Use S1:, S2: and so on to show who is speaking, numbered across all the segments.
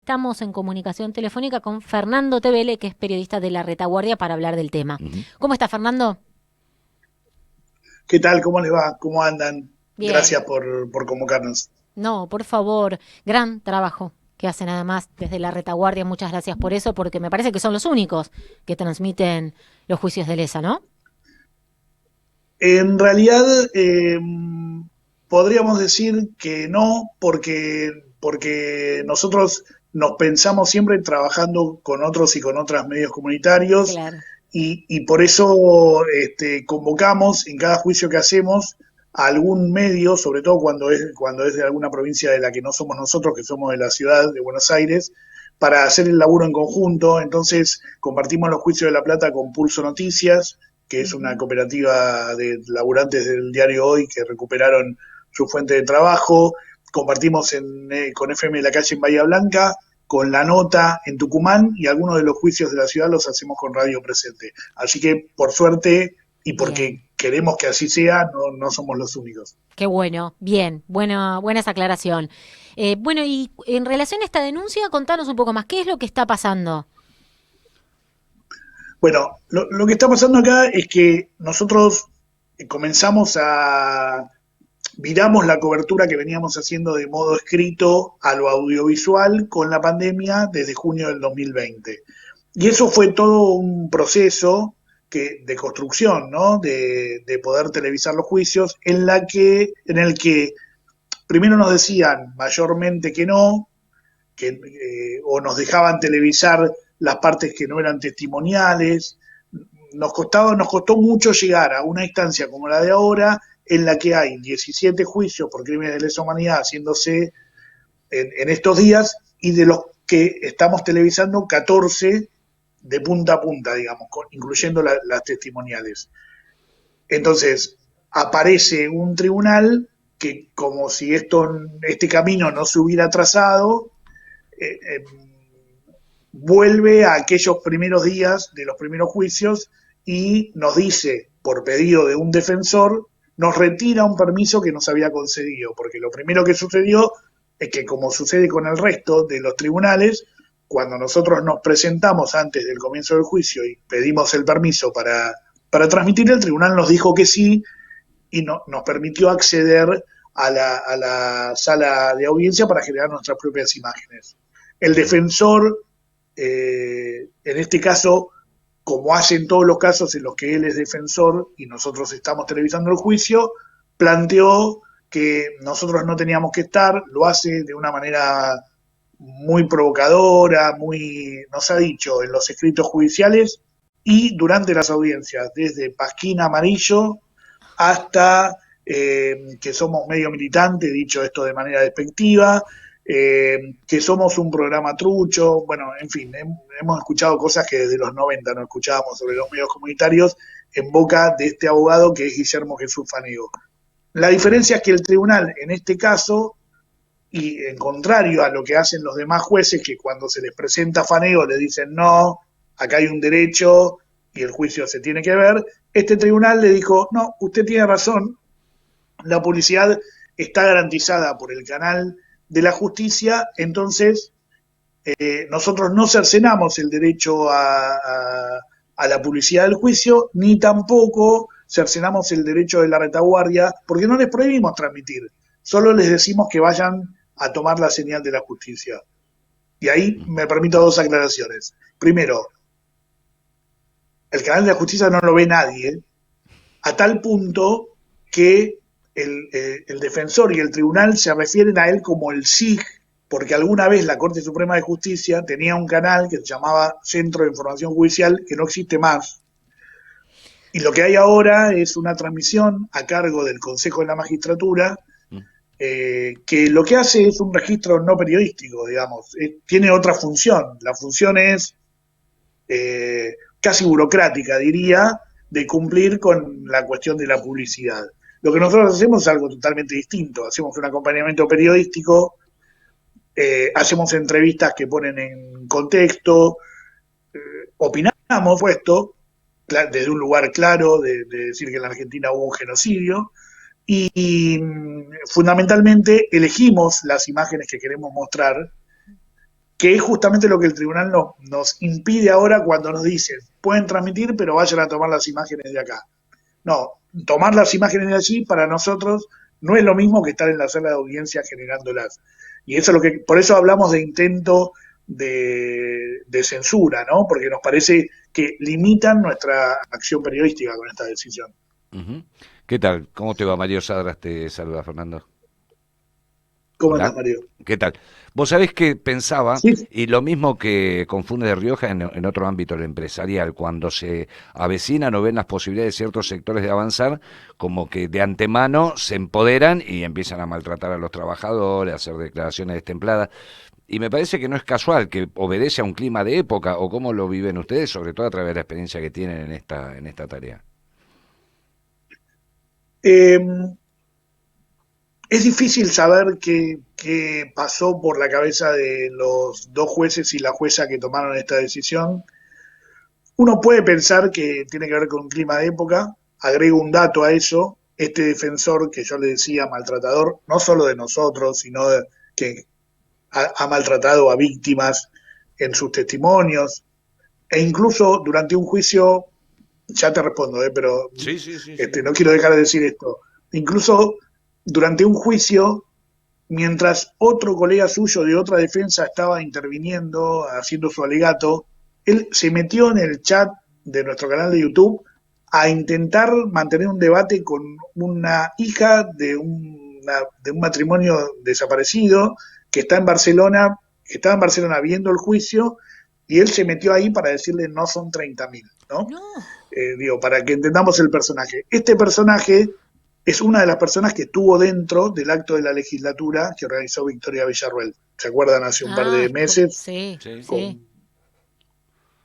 S1: estamos en comunicación telefónica con Fernando Tevele, que es periodista de La Retaguardia, para hablar del tema. ¿Cómo está, Fernando?
S2: ¿Qué tal? ¿Cómo les va? ¿Cómo andan?
S1: Bien.
S2: Gracias por convocarnos.
S1: No, por favor, gran trabajo que hacen además desde La Retaguardia. Muchas gracias por eso, porque me parece que son los únicos que transmiten los juicios de lesa, ¿no?
S2: En realidad, podríamos decir que no, porque nosotros nos pensamos siempre trabajando con otros y con otros medios comunitarios
S1: Claro.
S2: y por eso convocamos en cada juicio que hacemos a algún medio, sobre todo cuando es de alguna provincia de la que no somos nosotros, que somos de la ciudad de Buenos Aires, para hacer el laburo en conjunto. Entonces compartimos los juicios de La Plata con Pulso Noticias, que es una
S1: Ujú.
S2: cooperativa de laburantes del diario Hoy que recuperaron su fuente de trabajo. Compartimos con FM de la Calle en Bahía Blanca, con La Nota en Tucumán, y algunos de los juicios de la ciudad los hacemos con Radio Presente. Así que, por suerte, y
S1: Bien.
S2: porque queremos que así sea, no somos los únicos.
S1: Qué bueno, bien, buena esa aclaración. Bueno, y en relación a esta denuncia, contanos un poco más, ¿qué es lo que está pasando?
S2: Bueno, lo que está pasando acá es que nosotros comenzamos a viramos la cobertura que veníamos haciendo de modo escrito a lo audiovisual con la pandemia desde junio del 2020. Y eso fue todo un proceso de construcción, ¿no? De poder televisar los juicios, en el que primero nos decían mayormente que no, o nos dejaban televisar las partes que no eran testimoniales. Nos costó mucho llegar a una instancia como la de ahora, en la que hay 17 juicios por crímenes de lesa humanidad haciéndose en estos días, y de los que estamos televisando 14 de punta a punta, digamos, incluyendo las testimoniales. Entonces, aparece un tribunal que, como si este camino no se hubiera trazado, eh, eh, vuelve a aquellos primeros días de los primeros juicios y nos dice, por pedido de un defensor, nos retira un permiso que nos había concedido, porque lo primero que sucedió es que, como sucede con el resto de los tribunales, cuando nosotros nos presentamos antes del comienzo del juicio y pedimos el permiso para transmitir, el tribunal nos dijo que sí y nos permitió acceder a la sala de audiencia para generar nuestras propias imágenes. El defensor, en este caso, como hace en todos los casos en los que él es defensor y nosotros estamos televisando el juicio, planteó que nosotros no teníamos que estar. Lo hace de una manera muy provocadora, nos ha dicho en los escritos judiciales y durante las audiencias, desde Pasquín Amarillo hasta que somos medio militante, dicho esto de manera despectiva, que somos un programa trucho. Bueno, en fin, hemos escuchado cosas que desde los 90 no escuchábamos sobre los medios comunitarios en boca de este abogado que es Guillermo Jesús Fanego. La diferencia es que el tribunal, en este caso, y en contrario a lo que hacen los demás jueces, que cuando se les presenta Fanego le dicen no, acá hay un derecho y el juicio se tiene que ver, este tribunal le dijo, no, usted tiene razón, la publicidad está garantizada por el canal de la justicia, entonces nosotros no cercenamos el derecho a la publicidad del juicio, ni tampoco cercenamos el derecho de La Retaguardia, porque no les prohibimos transmitir, solo les decimos que vayan a tomar la señal de la justicia. Y ahí me permito dos aclaraciones. Primero, el canal de la justicia no lo ve nadie, a tal punto que el defensor y el tribunal se refieren a él como el SIG, porque alguna vez la Corte Suprema de Justicia tenía un canal que se llamaba Centro de Información Judicial, que no existe más. Y lo que hay ahora es una transmisión a cargo del Consejo de la Magistratura, que lo que hace es un registro no periodístico, digamos. Tiene otra función. La función es casi burocrática, diría, de cumplir con la cuestión de la publicidad. Lo que nosotros hacemos es algo totalmente distinto. Hacemos un acompañamiento periodístico, hacemos entrevistas que ponen en contexto, opinamos puesto desde un lugar claro de decir que en la Argentina hubo un genocidio, y fundamentalmente elegimos las imágenes que queremos mostrar que es justamente lo que el tribunal nos impide ahora cuando nos dice, pueden transmitir, pero vayan a tomar las imágenes de acá. No, tomar las imágenes de allí para nosotros no es lo mismo que estar en la sala de audiencia generándolas. Y eso es lo que, por eso hablamos de intento de censura, ¿no? Porque nos parece que limitan nuestra acción periodística con esta decisión.
S3: Ujú. ¿Qué tal? ¿Cómo te va, Mario Sadras? Te saluda, Fernando.
S2: ¿Cómo
S3: Hola.
S2: andás, Mario?
S3: ¿Qué tal? Vos sabés que pensaba,
S2: Sí,
S3: y lo mismo que con Funes de Rioja en otro ámbito, el empresarial, cuando se avecinan o ven las posibilidades de ciertos sectores de avanzar, como que de antemano se empoderan y empiezan a maltratar a los trabajadores, a hacer declaraciones destempladas. Y me parece que no es casual, que obedece a un clima de época, o cómo lo viven ustedes, sobre todo a través de la experiencia que tienen en esta tarea.
S2: eh, es difícil saber qué pasó por la cabeza de los dos jueces y la jueza que tomaron esta decisión. Uno puede pensar que tiene que ver con un clima de época. Agrego un dato a eso. Este defensor que yo le decía maltratador, no solo de nosotros, sino que ha maltratado a víctimas en sus testimonios, e incluso durante un juicio, ya te respondo, pero
S3: Sí, sí, sí, sí.
S2: no quiero dejar de decir esto, incluso durante un juicio, mientras otro colega suyo de otra defensa estaba interviniendo, haciendo su alegato, él se metió en el chat de nuestro canal de YouTube a intentar mantener un debate con una hija de un matrimonio desaparecido que está en Barcelona, que estaba en Barcelona viendo el juicio, y él se metió ahí para decirle no son 30.000, ¿no?
S1: No,
S2: Digo, para que entendamos el personaje. Este personaje es una de las personas que estuvo dentro del acto de la legislatura que organizó Victoria Villarruel. ¿Se acuerdan? Hace un par de meses.
S1: sí,
S3: Sí,
S1: sí.
S2: Con,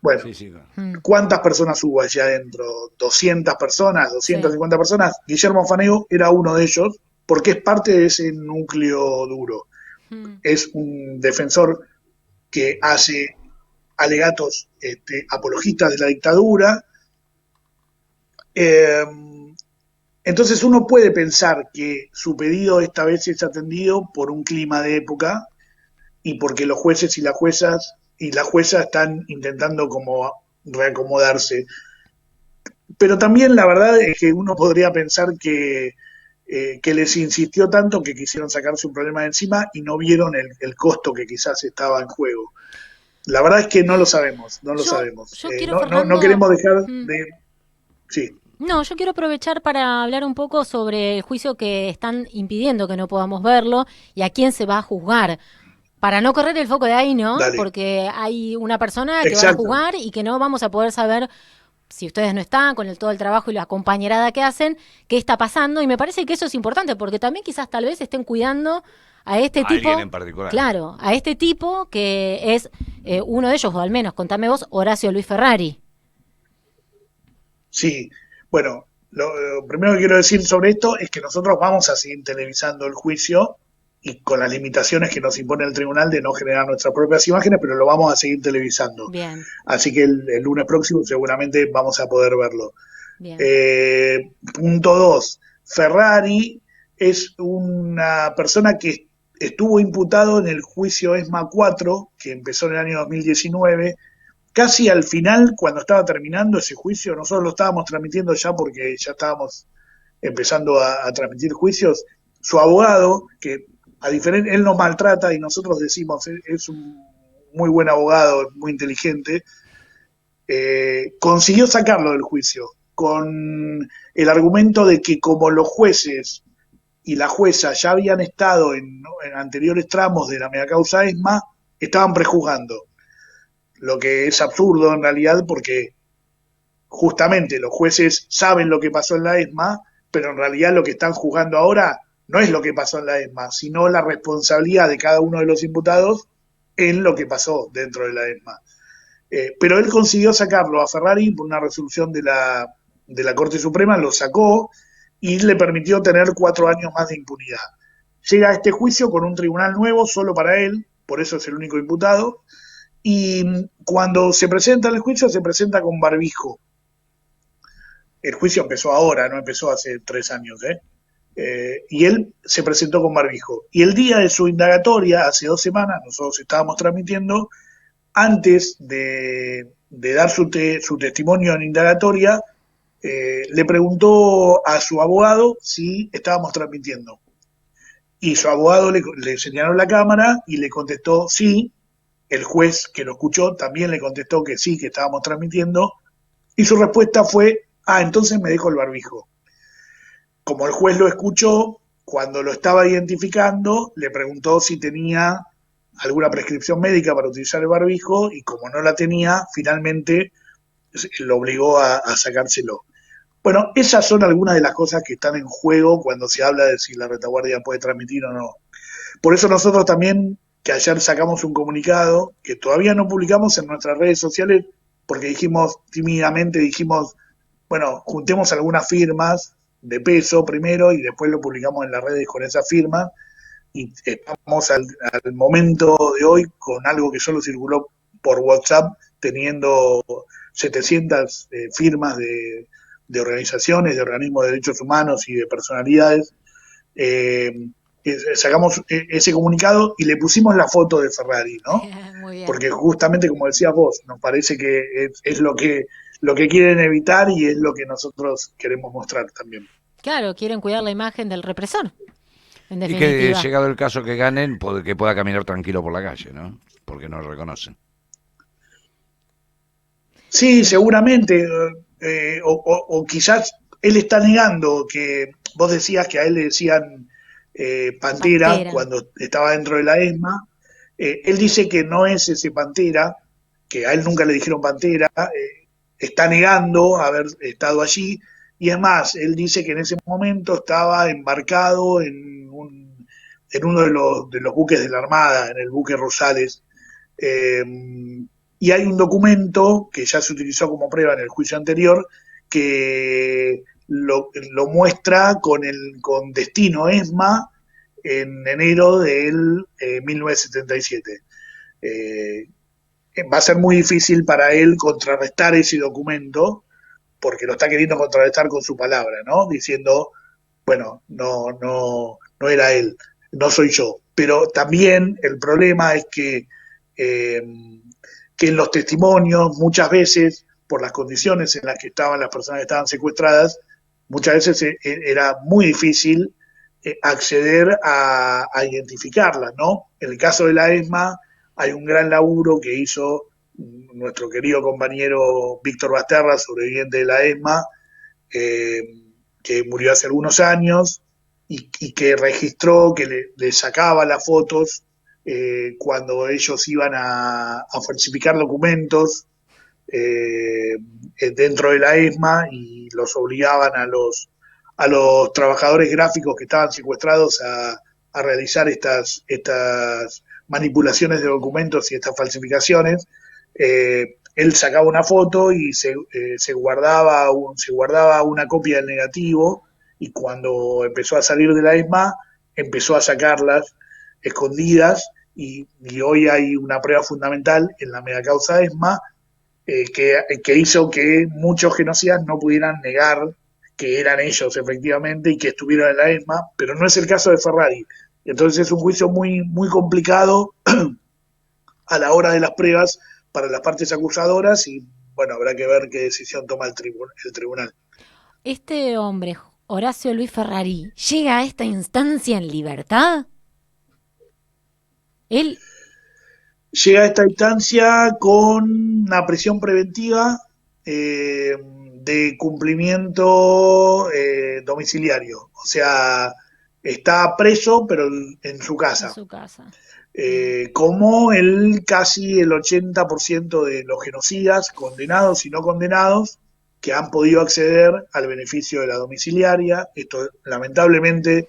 S2: bueno,
S3: sí, sí. Claro.
S1: Mm.
S2: ¿cuántas personas hubo allá adentro? ¿200 personas?
S1: Sí.
S2: ¿250 personas? Guillermo Fanego era uno de ellos porque es parte de ese núcleo duro.
S1: Mm.
S2: Es un defensor que hace alegatos apologistas de la dictadura. Eh, entonces uno puede pensar que su pedido esta vez es atendido por un clima de época y porque los jueces y la jueza están intentando como reacomodarse. Pero también la verdad es que uno podría pensar que les insistió tanto que quisieron sacarse un problema de encima y no vieron el costo que quizás estaba en juego. La verdad es que no lo sabemos, no lo sabemos.
S1: Yo quiero,
S2: No
S1: Fernando,
S2: queremos dejar
S1: mm,
S2: de... Sí,
S1: no, yo quiero aprovechar para hablar un poco sobre el juicio que están impidiendo que no podamos verlo y a quién se va a juzgar. Para no correr el foco de ahí, ¿no?
S2: dale.
S1: Porque hay una persona que van a
S2: Exacto.
S1: juzgar y que no vamos a poder saber si ustedes no están con todo el trabajo y la compañerada que hacen, qué está pasando. Y me parece que eso es importante porque también quizás tal vez estén cuidando a este
S3: A alguien
S1: tipo,
S3: en particular.
S1: claro, a este tipo que es uno de ellos, o al menos, contame vos, Horacio Luis Ferrari.
S2: Sí, bueno, lo primero que quiero decir sobre esto es que nosotros vamos a seguir televisando el juicio y con las limitaciones que nos impone el tribunal de no generar nuestras propias imágenes, pero lo vamos a seguir televisando.
S1: Bien,
S2: Así que el lunes próximo seguramente vamos a poder verlo.
S1: bien.
S2: Punto 2. Ferrari es una persona que estuvo imputado en el juicio ESMA 4, que empezó en el año 2019. Casi al final, cuando estaba terminando ese juicio, nosotros lo estábamos transmitiendo ya porque ya estábamos empezando a transmitir juicios. Su abogado, que a diferencia, él nos maltrata y nosotros decimos, es un muy buen abogado, muy inteligente, consiguió sacarlo del juicio con el argumento de que como los jueces y la jueza ya habían estado en anteriores tramos de la megacausa ESMA, estaban prejuzgando, lo que es absurdo en realidad porque justamente los jueces saben lo que pasó en la ESMA, pero en realidad lo que están juzgando ahora no es lo que pasó en la ESMA, sino la responsabilidad de cada uno de los imputados en lo que pasó dentro de la ESMA. Pero él consiguió sacarlo a Ferrari por una resolución de la Corte Suprema, lo sacó y le permitió tener 4 años más de impunidad. Llega a este juicio con un tribunal nuevo solo para él, por eso es el único imputado, y cuando se presenta el juicio se presenta con barbijo. El juicio empezó ahora, no empezó hace 3 años, ¿eh? y él se presentó con barbijo. Y el día de su indagatoria, hace 2 semanas, nosotros estábamos transmitiendo, antes de dar su testimonio en indagatoria, le preguntó a su abogado si estábamos transmitiendo. Y su abogado le señaló la cámara y le contestó sí. El juez que lo escuchó también le contestó que sí, que estábamos transmitiendo. Y su respuesta fue, entonces me dejo el barbijo. Como el juez lo escuchó, cuando lo estaba identificando, le preguntó si tenía alguna prescripción médica para utilizar el barbijo y como no la tenía, finalmente lo obligó a sacárselo. Bueno, esas son algunas de las cosas que están en juego cuando se habla de si la retaguardia puede transmitir o no. Por eso nosotros también, que ayer sacamos un comunicado, que todavía no publicamos en nuestras redes sociales, porque tímidamente, bueno, juntemos algunas firmas de peso primero y después lo publicamos en las redes con esa firma, y estamos al momento de hoy con algo que solo circuló por WhatsApp, teniendo 700 firmas de organizaciones, de organismos de derechos humanos y de personalidades. Sacamos ese comunicado y le pusimos la foto de Ferrari, ¿no?
S1: Muy bien.
S2: Porque justamente, como decías vos, nos parece que es lo que quieren evitar y es lo que nosotros queremos mostrar también.
S1: Claro, quieren cuidar la imagen del represor, en
S3: Y que
S1: definitiva.
S3: llegado el caso que ganen, que pueda caminar tranquilo por la calle, ¿no? Porque no lo reconocen.
S2: Sí, seguramente, o quizás él está negando que vos decías que a él le decían Pantera
S1: Pantera.
S2: cuando estaba dentro de la ESMA. Él dice que no es ese Pantera, que a él nunca le dijeron Pantera, está negando haber estado allí, y es más, él dice que en ese momento estaba embarcado en uno de los buques de la Armada, en el buque Rosales. Eh, y hay un documento que ya se utilizó como prueba en el juicio anterior que lo muestra con destino ESMA en enero del 1977. Va a ser muy difícil para él contrarrestar ese documento porque lo está queriendo contrarrestar con su palabra, ¿no? Diciendo, bueno, no era él, no soy yo. Pero también el problema es eh, que en los testimonios muchas veces, por las condiciones en las que estaban las personas que estaban secuestradas, muchas veces era muy difícil acceder a identificarlas, ¿no? En el caso de la ESMA hay un gran laburo que hizo nuestro querido compañero Víctor Basterra, sobreviviente de la ESMA, eh, que murió hace algunos años y que registró, que le sacaba las fotos cuando ellos iban a falsificar documentos dentro de la ESMA y los obligaban a los trabajadores gráficos que estaban secuestrados a realizar estas manipulaciones de documentos y estas falsificaciones. Él sacaba una foto y se guardaba una copia del negativo, y cuando empezó a salir de la ESMA empezó a sacarlas escondidas, y hoy hay una prueba fundamental en la megacausa ESMA que hizo que muchos genocidas no pudieran negar que eran ellos efectivamente y que estuvieron en la ESMA, pero no es el caso de Ferrari. Entonces es un juicio muy, muy complicado a la hora de las pruebas para las partes acusadoras, y bueno, habrá que ver qué decisión toma el tribunal.
S1: Este hombre, Horacio Luis Ferrari, ¿llega a esta instancia en libertad? Él
S2: Llega a esta instancia con una prisión preventiva de cumplimiento domiciliario. O sea, está preso, pero en su
S1: en
S2: casa.
S1: su casa.
S2: Como casi el 80% de los genocidas, condenados y no condenados, que han podido acceder al beneficio de la domiciliaria. Esto lamentablemente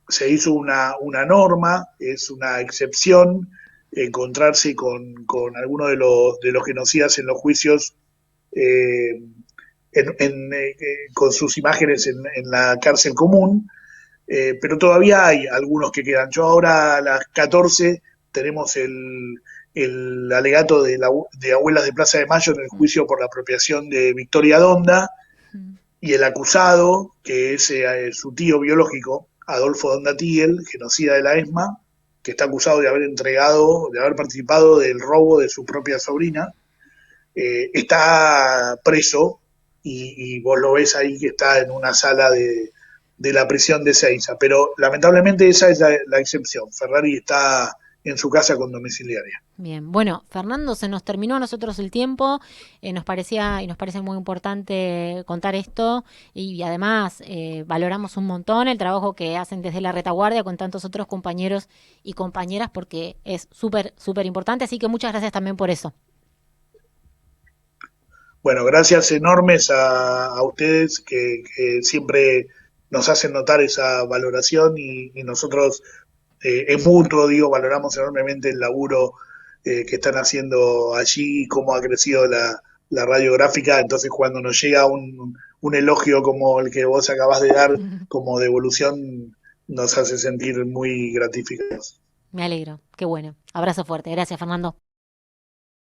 S2: se hizo una norma, es una excepción encontrarse con algunos de los genocidas en los juicios eh, con sus imágenes en la cárcel común, pero todavía hay algunos que quedan. Yo ahora a las 14 tenemos el alegato de Abuelas de Plaza de Mayo en el juicio por la apropiación de Victoria Donda, y el acusado, que es su tío biológico, Adolfo Donatiel, genocida de la ESMA, que está acusado de haber entregado, de haber participado del robo de su propia sobrina, está preso y vos lo ves ahí que está en una sala de la prisión de Seiza. Pero lamentablemente esa es la excepción. Ferrari está en su casa con domiciliaria.
S1: Bien, bueno, Fernando, se nos terminó a nosotros el tiempo, nos parecía y nos parece muy importante contar esto y además valoramos un montón el trabajo que hacen desde la retaguardia con tantos otros compañeros y compañeras porque es súper, súper importante, así que muchas gracias también por eso.
S2: Bueno, gracias enormes a ustedes que siempre nos hacen notar esa valoración y nosotros en mutuo, digo, valoramos enormemente el laburo que están haciendo allí y cómo ha crecido la radiográfica. Entonces, cuando nos llega un elogio como el que vos acabás de dar como devolución, nos hace sentir muy gratificados.
S1: Me alegro, qué bueno. Abrazo fuerte, gracias Fernando.